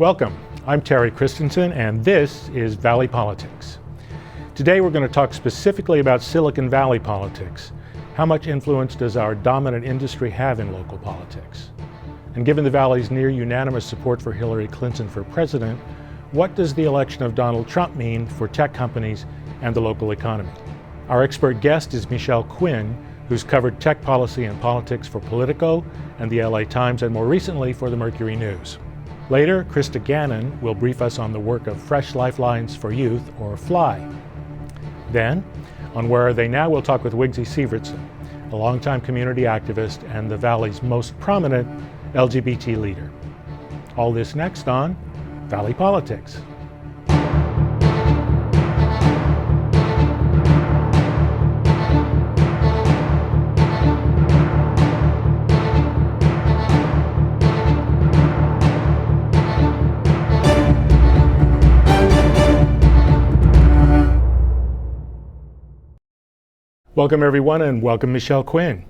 Welcome. I'm Terry Christensen, and this is Valley Politics. Today we're going to talk specifically about Silicon Valley politics. How much influence does our dominant industry have in local politics? And given the Valley's near unanimous support for Hillary Clinton for president, what does the election of Donald Trump mean for tech companies and the local economy? Our expert guest is Michelle Quinn, who's covered tech policy and politics for Politico and the LA Times, and more recently for the Mercury News. Later, Christa Gannon will brief us on the work of Fresh Lifelines for Youth, or FLY. Then, on Where Are They Now, we'll talk with Wiggsy Sivertsen, a longtime community activist and the Valley's most prominent LGBT leader. All this next on Valley Politics. Welcome everyone, and welcome Michelle Quinn.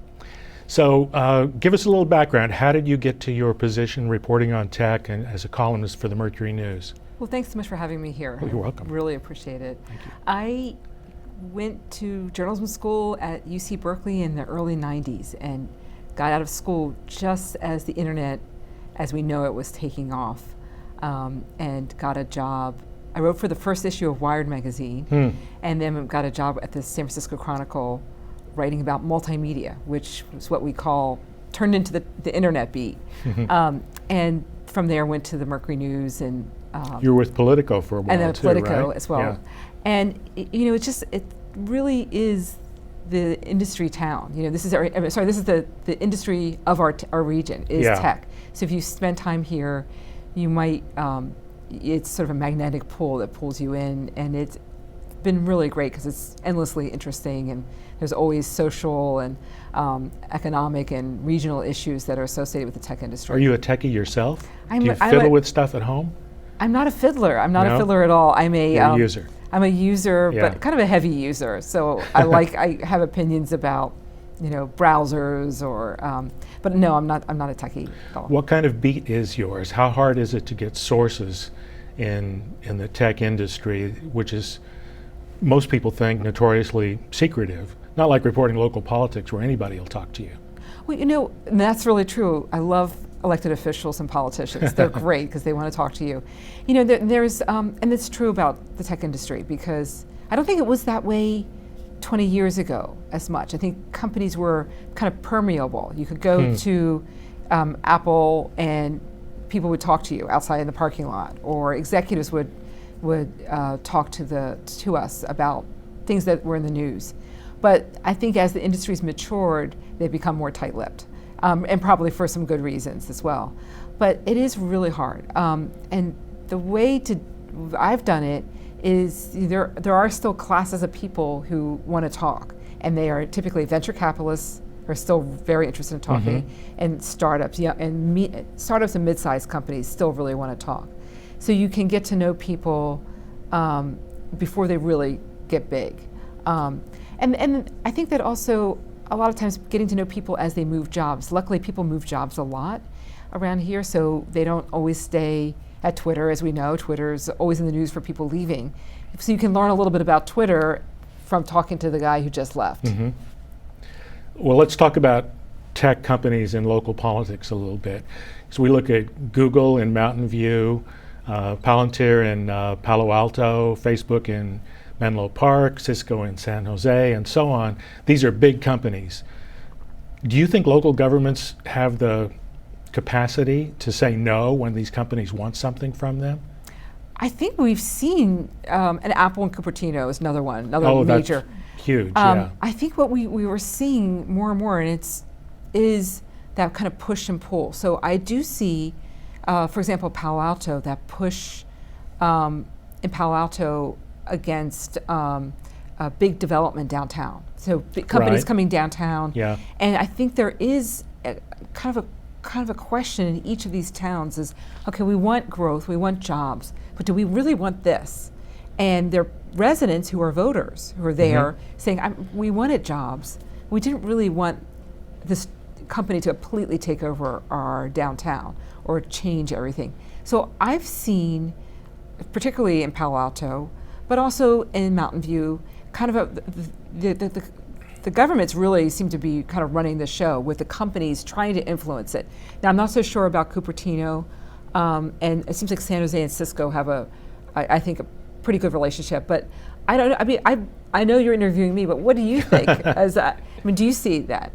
So give us a little background. How did you get to your position reporting on tech and as a columnist for the Mercury News? Well, thanks so much for having me here. Oh, you're welcome. Really appreciate it. Thank you. I went to journalism school at UC Berkeley in the early 90s and got out of school just as the internet as we know it was taking off, and got a job. I wrote for the first issue of Wired magazine, and then got a job at the San Francisco Chronicle writing about multimedia, which was what we call, turned into the internet beat. And from there went to the Mercury News. And you were with Politico for a while, and then too, Politico right? as well. Yeah. And it really is the industry town. This is the industry of our region is tech. So if you spend time here, you might, it's sort of a magnetic pull that pulls you in, and it's been really great because it's endlessly interesting, and there's always social and economic and regional issues that are associated with the tech industry. Are you a techie yourself? Do you fiddle with stuff at home? I'm not a fiddler. I'm not a fiddler at all. I'm a user. I'm a user, but kind of a heavy user. So I have opinions about browsers or. But no, I'm not a techie at all. What kind of beat is yours? How hard is it to get sources in the tech industry, which is, most people think, notoriously secretive? Not like reporting local politics where anybody will talk to you. Well, and that's really true. I love elected officials and politicians. They're great because they want to talk to you. There's, and it's true about the tech industry, because I don't think it was that way 20 years ago as much. I think companies were kind of permeable. You could go to Apple and people would talk to you outside in the parking lot, or executives would talk to us about things that were in the news. But I think as the industry's matured, they've become more tight-lipped, and probably for some good reasons as well. But it is really hard. And the way I've done it is there are still classes of people who want to talk, and they are typically venture capitalists who are still very interested in talking, and startups, startups and mid-sized companies still really want to talk. So you can get to know people before they really get big. And I think that also a lot of times getting to know people as they move jobs. Luckily, people move jobs a lot around here, so they don't always stay at Twitter. As we know, Twitter's always in the news for people leaving. So you can learn a little bit about Twitter from talking to the guy who just left. Well, let's talk about tech companies and local politics a little bit. So we look at Google in Mountain View, Palantir in Palo Alto, Facebook in Menlo Park, Cisco in San Jose, and so on. These are big companies. Do you think local governments have the capacity to say no when these companies want something from them? I think we've seen, and Apple and Cupertino is another major. That's huge, yeah. I think what we were seeing more and more, and is that kind of push and pull. So I do see, for example, Palo Alto, that push in Palo Alto against big development downtown. So big companies coming downtown. Yeah. And I think there is kind of a question in each of these towns is, okay, we want growth, we want jobs, but do we really want this? And there are residents who are voters who are there saying, we wanted jobs. We didn't really want this company to completely take over our downtown or change everything. So I've seen, particularly in Palo Alto, but also in Mountain View, kind of the governments really seem to be kind of running the show with the companies trying to influence it. Now, I'm not so sure about Cupertino, and it seems like San Jose and Cisco have I think, a pretty good relationship. But I don't know. I mean, I know you're interviewing me, but what do you think? Do you see that?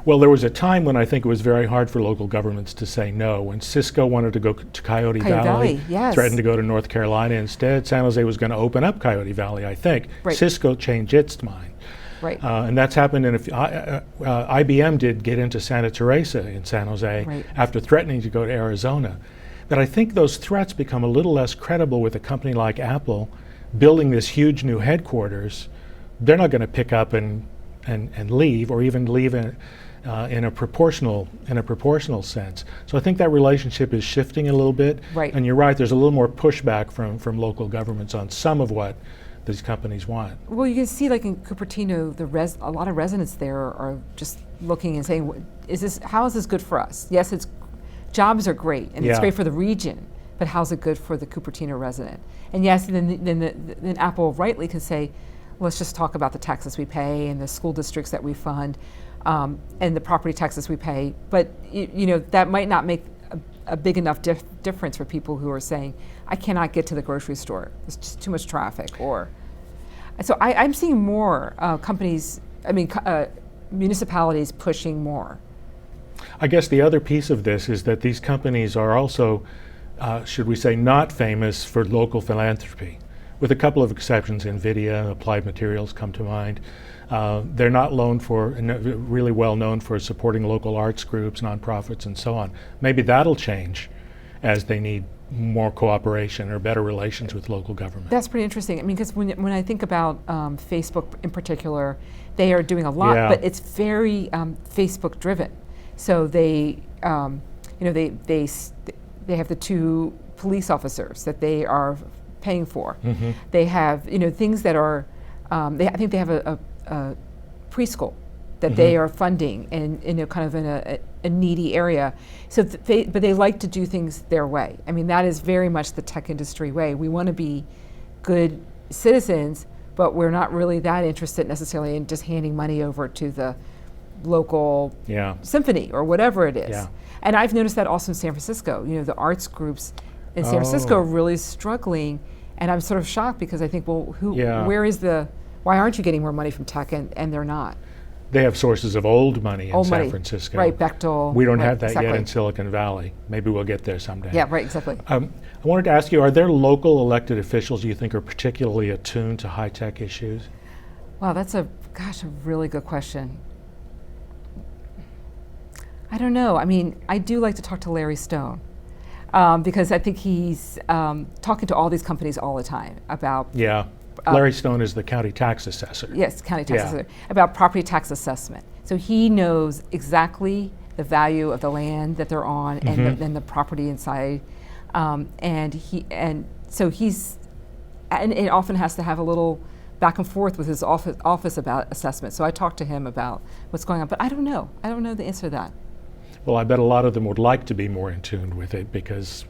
Well, there was a time when I think it was very hard for local governments to say no. When Cisco wanted to go to Coyote Valley, yes. threatened to go to North Carolina instead, San Jose was going to open up Coyote Valley, I think. Right. Cisco changed its mind. Right. And that's happened in IBM did get into Santa Teresa in San Jose Right. after threatening to go to Arizona. But I think those threats become a little less credible with a company like Apple building this huge new headquarters. They're not going to pick up and leave, or even leave in a proportional sense. So I think that relationship is shifting a little bit. Right. And you're right, there's a little more pushback from local governments on some of what these companies want. Well, you can see, like in Cupertino, a lot of residents there are just looking and saying, how is this good for us? Yes, jobs are great, and it's great for the region, but how's it good for the Cupertino resident? And yes, then Apple rightly can say, let's just talk about the taxes we pay and the school districts that we fund, and the property taxes we pay. But that might not make a big enough difference for people who are saying, I cannot get to the grocery store. There's just too much traffic. So I'm seeing more municipalities pushing more. I guess the other piece of this is that these companies are also, should we say, not famous for local philanthropy. With a couple of exceptions, NVIDIA and Applied Materials come to mind. They're not really well known for supporting local arts groups, nonprofits, and so on. Maybe that'll change as they need more cooperation or better relations with local government. That's pretty interesting. I mean, because when I think about Facebook in particular, they are doing a lot, but it's very Facebook driven. So they have the 2 police officers that they are paying for. Mm-hmm. They have things that are. I think they have a preschool that mm-hmm. they are funding, and kind of in a needy area. So but they like to do things their way. I mean, that is very much the tech industry way. We want to be good citizens, but we're not really that interested necessarily in just handing money over to the local symphony or whatever it is. Yeah. And I've noticed that also in San Francisco. The arts groups in San Francisco are really struggling, and I'm sort of shocked because I think, well, why aren't you getting more money from tech, and they're not? They have sources of old money in San Francisco. Right, Bechtel. We don't have that yet in Silicon Valley. Maybe we'll get there someday. Yeah, right, exactly. I wanted to ask you, are there local elected officials you think are particularly attuned to high-tech issues? Wow, that's a really good question. I don't know. I mean, I do like to talk to Larry Stone because I think he's talking to all these companies all the time about... Yeah. Larry Stone is the county tax assessor. Yes, county tax assessor, about property tax assessment. So he knows exactly the value of the land that they're on and then the property inside, and it often has to have a little back and forth with his office about assessment. So I talked to him about what's going on, but I don't know the answer to that. Well, I bet a lot of them would like to be more in tune with it because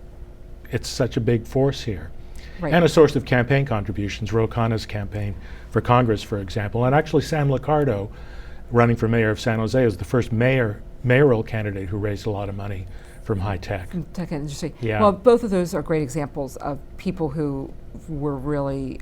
it's such a big force here. Right. And a source of campaign contributions. Ro Khanna's campaign for Congress, for example, and actually Sam Liccardo, running for mayor of San Jose, is the first mayoral candidate who raised a lot of money from high tech. From tech industry. Yeah. Well, both of those are great examples of people who were really,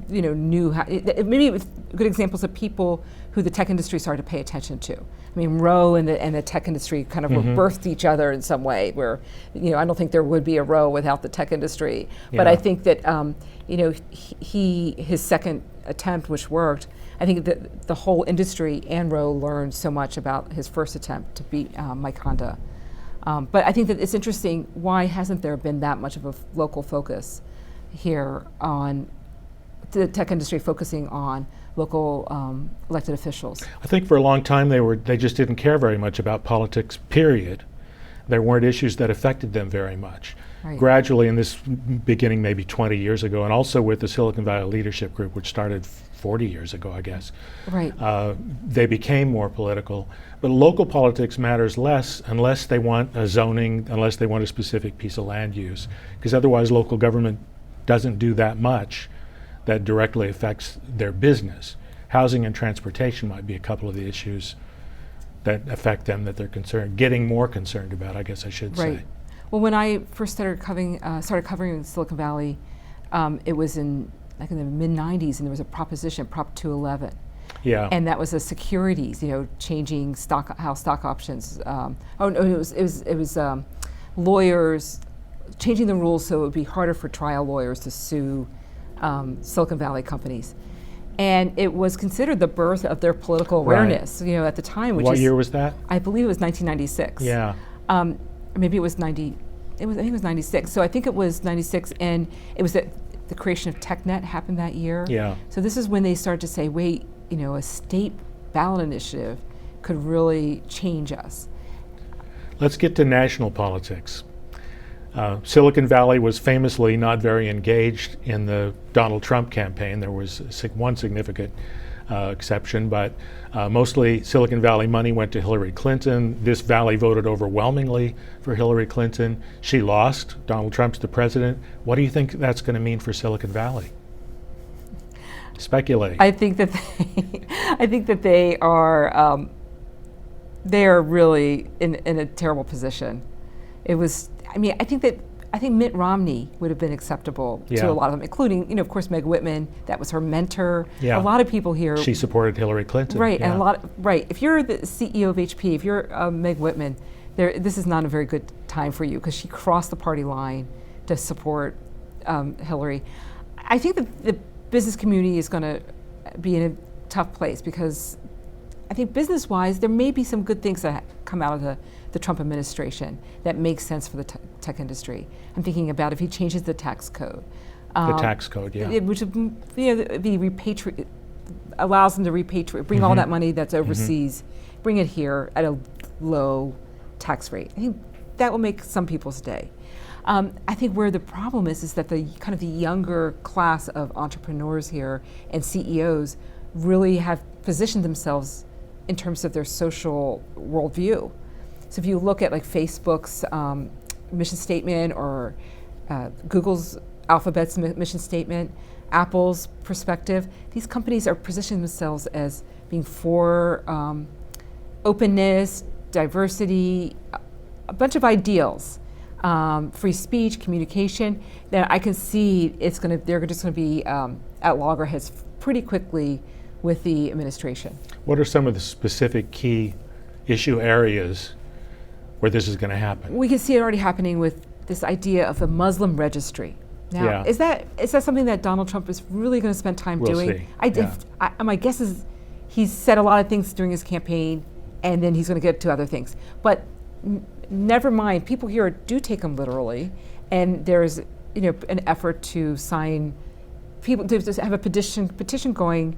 knew how. Maybe good examples of people who the tech industry started to pay attention to. I mean, Roe and the tech industry kind of birthed each other in some way. Where, I don't think there would be a Roe without the tech industry. But I think that, his second attempt, which worked, I think that the whole industry and Roe learned so much about his first attempt to beat Mike Honda. But I think that it's interesting. Why hasn't there been that much of a local focus here on the tech industry focusing on local elected officials? I think for a long time they just didn't care very much about politics, period. There weren't issues that affected them very much. Right. Gradually, in this beginning maybe 20 years ago, and also with the Silicon Valley Leadership Group, which started 40 years ago, I guess. Right. They became more political. But local politics matters less unless they want a zoning, unless they want a specific piece of land use. Because otherwise local government doesn't do that much that directly affects their business. Housing and transportation might be a couple of the issues that affect them that they're getting more concerned about, I guess I should say. Well, when I first started covering Silicon Valley, it was in the mid-90s, and there was a proposition, Prop 211. Yeah. And that was a securities, changing how stock options. It was lawyers changing the rules so it would be harder for trial lawyers to sue Silicon Valley companies. And it was considered the birth of their political awareness, at the time. What year was that? I believe it was 1996. Yeah. Maybe it was 90. I think it was 96. So I think it was 96, and it was the creation of TechNet happened that year. Yeah. So this is when they started to say, wait, a state ballot initiative could really change us. Let's get to national politics. Silicon Valley was famously not very engaged in the Donald Trump campaign. There was one significant exception, but mostly Silicon Valley money went to Hillary Clinton. This valley voted overwhelmingly for Hillary Clinton. She lost. Donald Trump's the president. What do you think that's going to mean for Silicon Valley? Speculate. I think that they are really in a terrible position. It was. I think Mitt Romney would have been acceptable to a lot of them, including, of course, Meg Whitman. That was her mentor. Yeah. A lot of people here. She supported Hillary Clinton. Right, yeah. And if you're the CEO of HP, if you're Meg Whitman, this is not a very good time for you because she crossed the party line to support Hillary. I think that the business community is going to be in a tough place because I think business-wise, there may be some good things that come out of the Trump administration that makes sense for the tech industry. I'm thinking about if he changes the tax code. The tax code, yeah. Which allows them to repatriate, bring all that money that's overseas, bring it here at a low tax rate. I think that will make some people's day. I think where the problem is that the kind of the younger class of entrepreneurs here and CEOs really have positioned themselves in terms of their social worldview. So if you look at like Facebook's mission statement or Google's Alphabet's mission statement, Apple's perspective, these companies are positioning themselves as being for openness, diversity, a bunch of ideals, free speech, communication. That I can see they're just going to be at loggerheads pretty quickly with the administration. What are some of the specific key issue areas where this is going to happen? We can see it already happening with this idea of a Muslim registry. Now, is that something that Donald Trump is really going to spend time doing? My guess is he's said a lot of things during his campaign, and then he's going to get to other things. But never mind, people here do take him literally, and there's an effort to sign people to just have a petition going,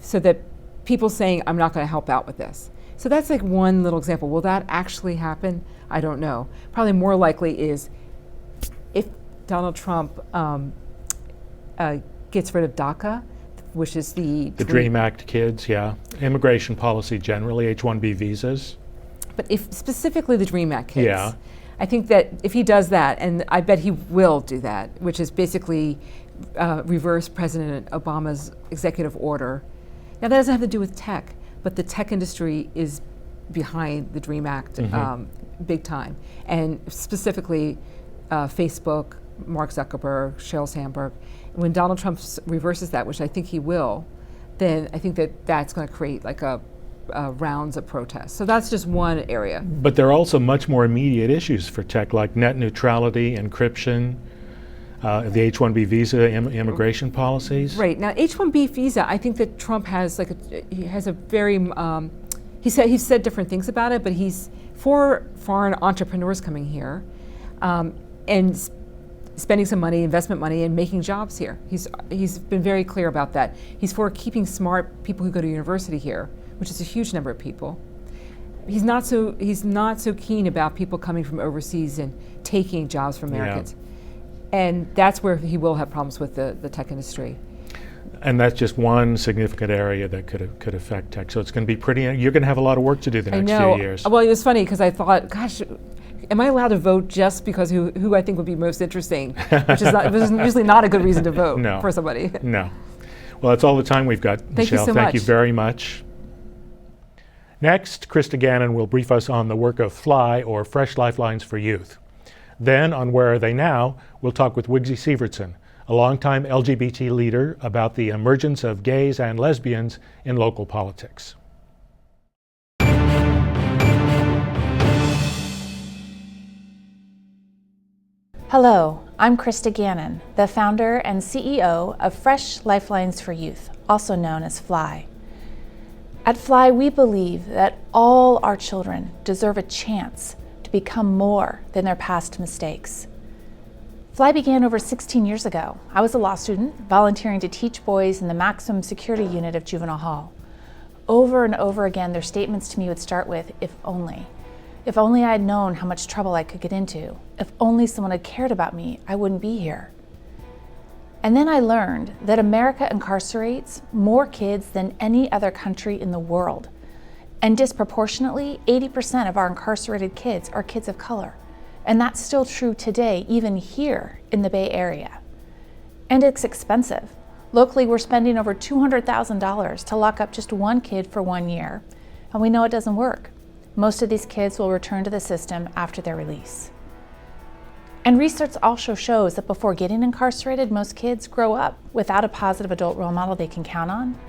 so that people saying I'm not going to help out with this. So that's like one little example. Will that actually happen? I don't know. Probably more likely is if Donald Trump gets rid of DACA, which is the DREAM Act kids, immigration policy generally, H-1B visas. But if specifically the DREAM Act kids, I think that if he does that, and I bet he will do that, which is basically reverse President Obama's executive order. Now that doesn't have to do with tech, but the tech industry is behind the DREAM Act big time. And specifically Facebook, Mark Zuckerberg, Sheryl Sandberg. When Donald Trump reverses that, which I think he will, then I think that's going to create like a rounds of protests. So that's just one area. But there are also much more immediate issues for tech, like net neutrality, encryption, the H-1B visa, immigration policies. Right. Now, H-1B visa, I think that Trump has a very, he's said different things about it, but he's for foreign entrepreneurs coming here and spending some money, investment money, and making jobs here. He's been very clear about that. He's for keeping smart people who go to university here, which is a huge number of people. He's not so keen about people coming from overseas and taking jobs from Americans. And that's where he will have problems with the tech industry. And that's just one significant area that could affect tech. So it's going to be pretty, you're going to have a lot of work to do the next few years. Well, it was funny because I thought, gosh, am I allowed to vote just because who I think would be most interesting? Which is usually not a good reason to vote for somebody. No. Well, that's all the time we've got, Michelle. Thank you very much. Next, Christa Gannon will brief us on the work of FLY, or Fresh Lifelines for Youth. Then, on Where Are They Now, we'll talk with Wiggsy Sivertsen, a longtime LGBT leader, about the emergence of gays and lesbians in local politics. Hello, I'm Christa Gannon, the founder and CEO of Fresh Lifelines for Youth, also known as FLY. At FLY, we believe that all our children deserve a chance to become more than their past mistakes. FLY began over 16 years ago. I was a law student volunteering to teach boys in the maximum security unit of Juvenile Hall. Over and over again, their statements to me would start with, if only. If only I had known how much trouble I could get into. If only someone had cared about me, I wouldn't be here. And then I learned that America incarcerates more kids than any other country in the world. And disproportionately, 80% of our incarcerated kids are kids of color. And that's still true today, even here in the Bay Area. And it's expensive. Locally, we're spending over $200,000 to lock up just one kid for 1 year. And we know it doesn't work. Most of these kids will return to the system after their release. And research also shows that before getting incarcerated, most kids grow up without a positive adult role model they can count on.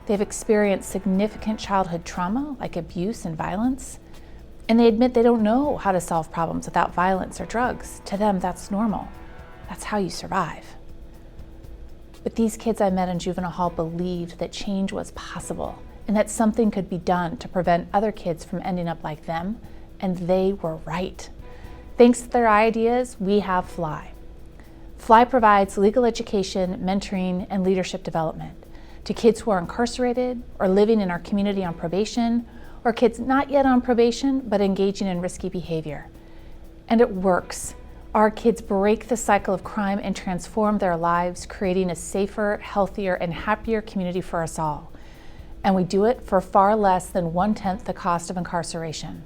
They've experienced significant childhood trauma, like abuse and violence, and they admit they don't know how to solve problems without violence or drugs. To them, that's normal. That's how you survive. But these kids I met in Juvenile Hall believed that change was possible and that something could be done to prevent other kids from ending up like them, and they were right. Thanks to their ideas, we have FLY. FLY provides legal education, mentoring, and leadership development to kids who are incarcerated or living in our community on probation, or kids not yet on probation but engaging in risky behavior. And it works. Our kids break the cycle of crime and transform their lives, creating a safer, healthier, and happier community for us all. And we do it for far less than 1/10 the cost of incarceration.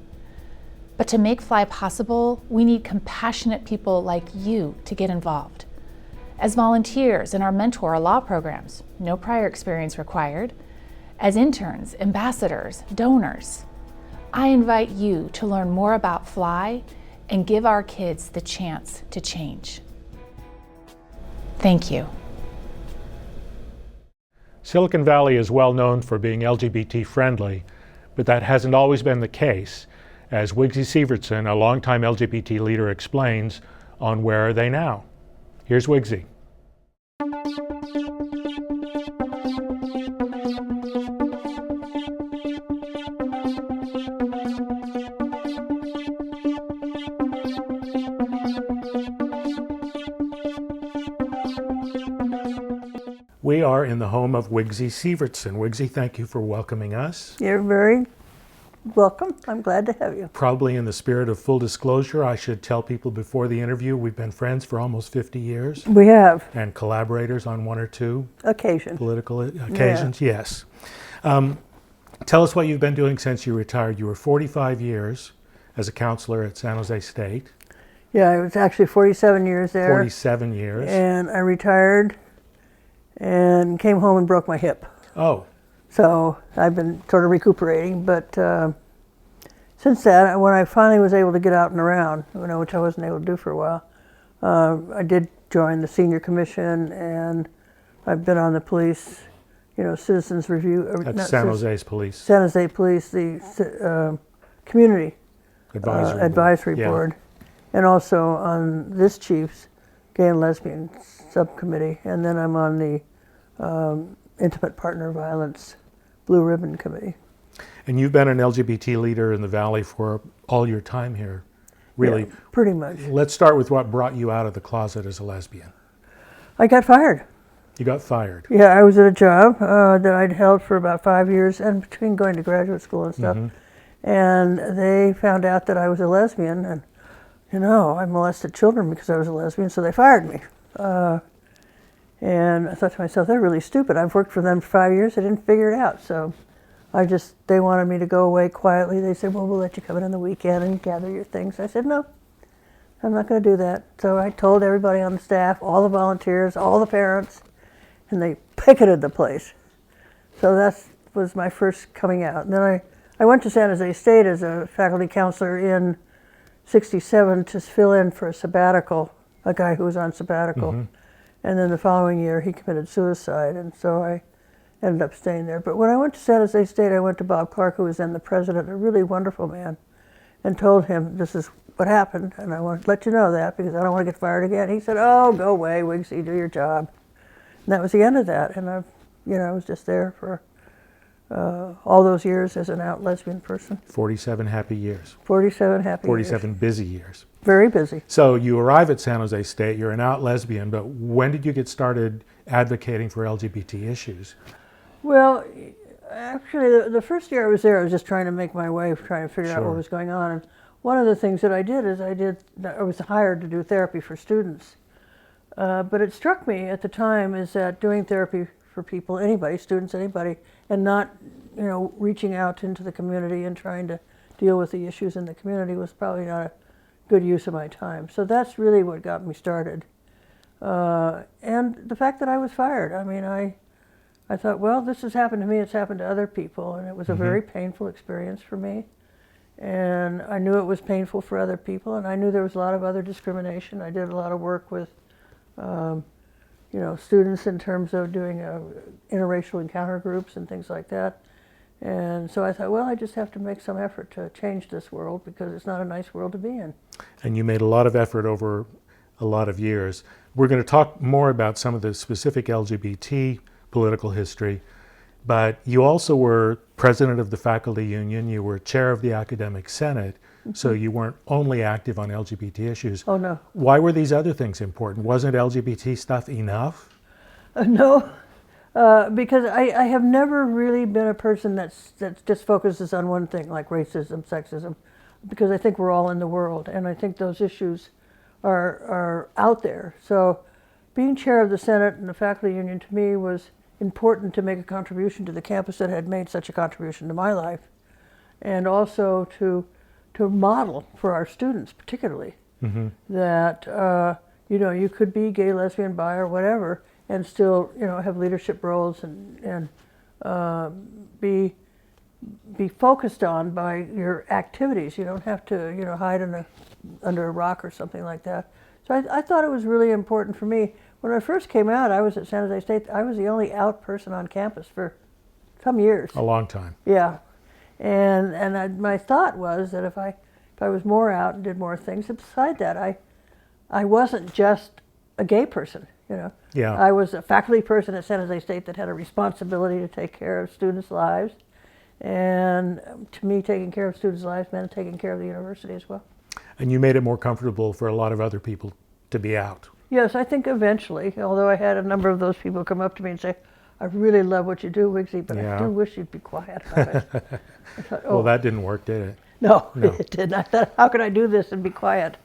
But to make FLY possible, we need compassionate people like you to get involved. As volunteers in our mentor law programs, no prior experience required. As interns, ambassadors, donors. I invite you to learn more about FLY and give our kids the chance to change. Thank you. Silicon Valley is well known for being LGBT friendly, but that hasn't always been the case, as Wiggsy Sivertsen, a longtime LGBT leader, explains on Where Are They Now? Here's Wiggsy. We are in the home of Wiggsy Sivertsen. Wiggsy, thank you for welcoming us. You're very welcome. I'm glad to have you. Probably in the spirit of full disclosure, I should tell people before the interview, we've been friends for almost 50 years. We have. And collaborators on one or two political occasions, yes. Tell us what you've been doing since you retired. You were 45 years as a counselor at San Jose State. Yeah, I was actually 47 years there. 47 years. And I retired and came home and broke my hip. Oh. So I've been sort of recuperating, but since that, when I finally was able to get out and around, which I wasn't able to do for a while, I did join the senior commission, and I've been on the police, citizens review. That's San Jose's police. San Jose Police, the community advisory board, and also on this chief's gay and lesbian subcommittee, and then I'm on the Intimate Partner Violence Blue Ribbon Committee. And you've been an LGBT leader in the Valley for all your time here, really. Yeah, pretty much. Let's start with what brought you out of the closet as a lesbian. I got fired. You got fired? Yeah, I was at a job that I'd held for about 5 years, and between going to graduate school and stuff. Mm-hmm. And they found out that I was a lesbian, and I molested children because I was a lesbian, so they fired me. And I thought to myself, they're really stupid. I've worked for them for 5 years. I didn't figure it out. So they wanted me to go away quietly. They said, well, we'll let you come in on the weekend and gather your things. I said, no, I'm not going to do that. So I told everybody on the staff, all the volunteers, all the parents, and they picketed the place. So that was my first coming out. And then I went to San Jose State as a faculty counselor in '67 to fill in for a sabbatical, a guy who was on sabbatical. Mm-hmm. And then the following year he committed suicide, and so I ended up staying there. But when I went to San Jose State, I went to Bob Clark, who was then the president, a really wonderful man, and told him this is what happened, and I want to let you know that because I don't want to get fired again. He said, oh, go away, Wiggsy, do your job. And that was the end of that, and I was just there for all those years as an out lesbian person. 47 happy years. 47 happy 47 years. busy years. Very busy. So you arrive at San Jose State, you're an out lesbian, but when did you get started advocating for LGBT issues? Well, actually, the first year I was there, I was just trying to make my way, trying to figure out what was going on. And one of the things that I did is I was hired to do therapy for students. But it struck me at the time is that doing therapy for people, anybody, students, anybody, and not, reaching out into the community and trying to deal with the issues in the community was probably not a good use of my time. So that's really what got me started. And the fact that I was fired. I mean, I thought, well, this has happened to me, it's happened to other people, and it was a very painful experience for me. And I knew it was painful for other people, and I knew there was a lot of other discrimination. I did a lot of work with students in terms of doing interracial encounter groups and things like that. And so I thought, well, I just have to make some effort to change this world because it's not a nice world to be in. And you made a lot of effort over a lot of years. We're going to talk more about some of the specific LGBT political history, but you also were president of the faculty union, you were chair of the academic senate, so you weren't only active on LGBT issues. Oh, no. Why were these other things important? Wasn't LGBT stuff enough? No, because I have never really been a person that just focuses on one thing, like racism, sexism, because I think we're all in the world, and I think those issues are out there. So being chair of the Senate and the faculty union to me was important to make a contribution to the campus that had made such a contribution to my life, and also to model for our students particularly that you could be gay, lesbian, bi, or whatever and still have leadership roles and be focused on by your activities. You don't have to hide under a rock or something like that. So I thought it was really important for me. When I first came out, I was at San Jose State. I was the only out person on campus for some years. A long time. Yeah, and my thought was that if I was more out and did more things, and beside that, I wasn't just a gay person. Yeah. I was a faculty person at San Jose State that had a responsibility to take care of students' lives, and to me, taking care of students' lives meant taking care of the university as well. And you made it more comfortable for a lot of other people to be out. Yes, I think eventually, although I had a number of those people come up to me and say, I really love what you do, Wiggsy, but I do wish you'd be quiet about it. I thought, Well, that didn't work, did it? No, it didn't. I thought, how can I do this and be quiet?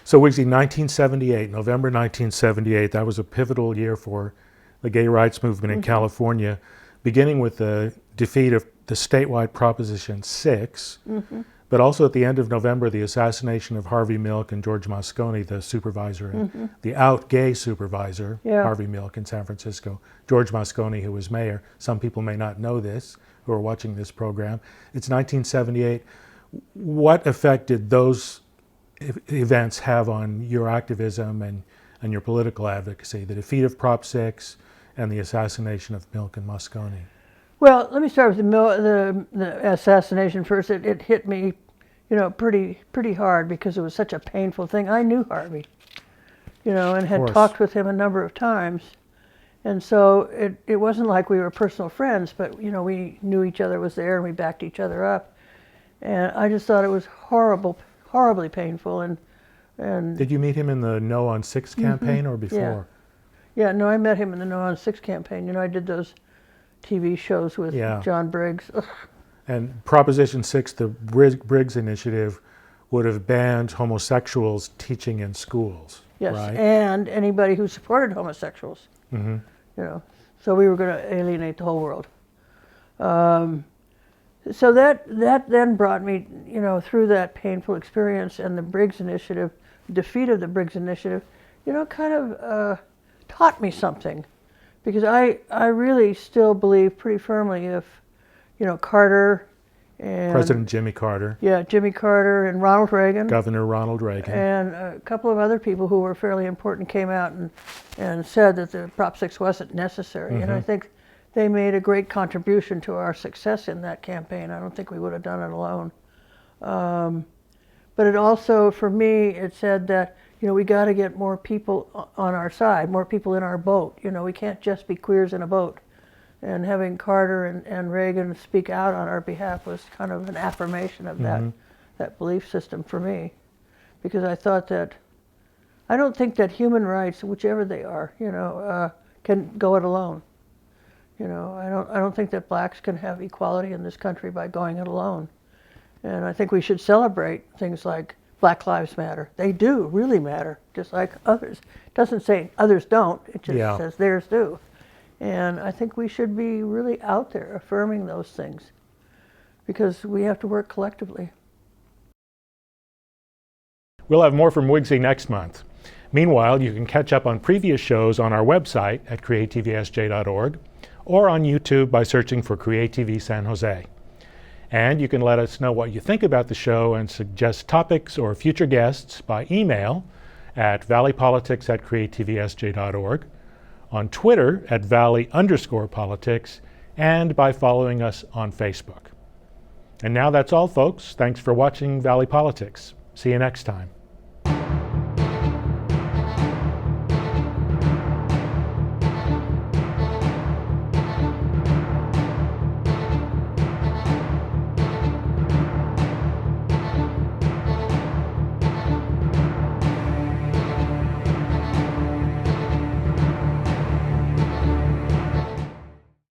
So Wiggsy, 1978, November 1978, that was a pivotal year for the gay rights movement in California, beginning with the defeat of the statewide Proposition 6, but also at the end of November, the assassination of Harvey Milk and George Moscone, the supervisor, the out gay supervisor, Harvey Milk in San Francisco. George Moscone, who was mayor. Some people may not know this who are watching this program. It's 1978. What effect did those events have on your activism and your political advocacy, the defeat of Prop 6 and the assassination of Milk and Moscone? Well, let me start with the assassination first. It hit me, pretty hard because it was such a painful thing. I knew Harvey, and had talked with him a number of times. And so it wasn't like we were personal friends, but, we knew each other was there and we backed each other up. And I just thought it was horribly painful. And did you meet him in the No on 6 campaign or before? Yeah, no, I met him in the No on 6 campaign. I did those TV shows with John Briggs. Ugh. And Proposition 6, the Briggs Initiative, would have banned homosexuals teaching in schools. Yes, Right. and anybody who supported homosexuals. Mm-hmm. You know, so we were going to alienate the whole world. So that then brought me, you know, through that painful experience and the Briggs Initiative, defeat of the Briggs Initiative, you know, kind of taught me something, because I really still believe pretty firmly if, you know, Carter and President Jimmy Carter. Yeah, Jimmy Carter and Ronald Reagan. Governor Ronald Reagan. And a couple of other people who were fairly important came out and said that the Prop 6 wasn't necessary. Mm-hmm. And I think they made a great contribution to our success in that campaign. I don't think we would have done it alone. But it also, for me, it said that, you know, we got to get more people on our side, more people in our boat. You know, we can't just be queers in a boat. And having Carter and Reagan speak out on our behalf was kind of an affirmation of that belief system for me. Because I thought that, I don't think that human rights, whichever they are, you know, can go it alone. You know, I don't think that blacks can have equality in this country by going it alone. And I think we should celebrate things like Black Lives Matter. They do really matter, just like others. It doesn't say others don't, it just says theirs do. And I think we should be really out there affirming those things, because we have to work collectively. We'll have more from Wiggsy next month. Meanwhile, you can catch up on previous shows on our website at creatvsj.org or on YouTube by searching for CreaTV San Jose. And you can let us know what you think about the show and suggest topics or future guests by email at valleypolitics@creatvsj.org, on Twitter at @valley_politics, and by following us on Facebook. And now that's all, folks. Thanks for watching Valley Politics. See you next time.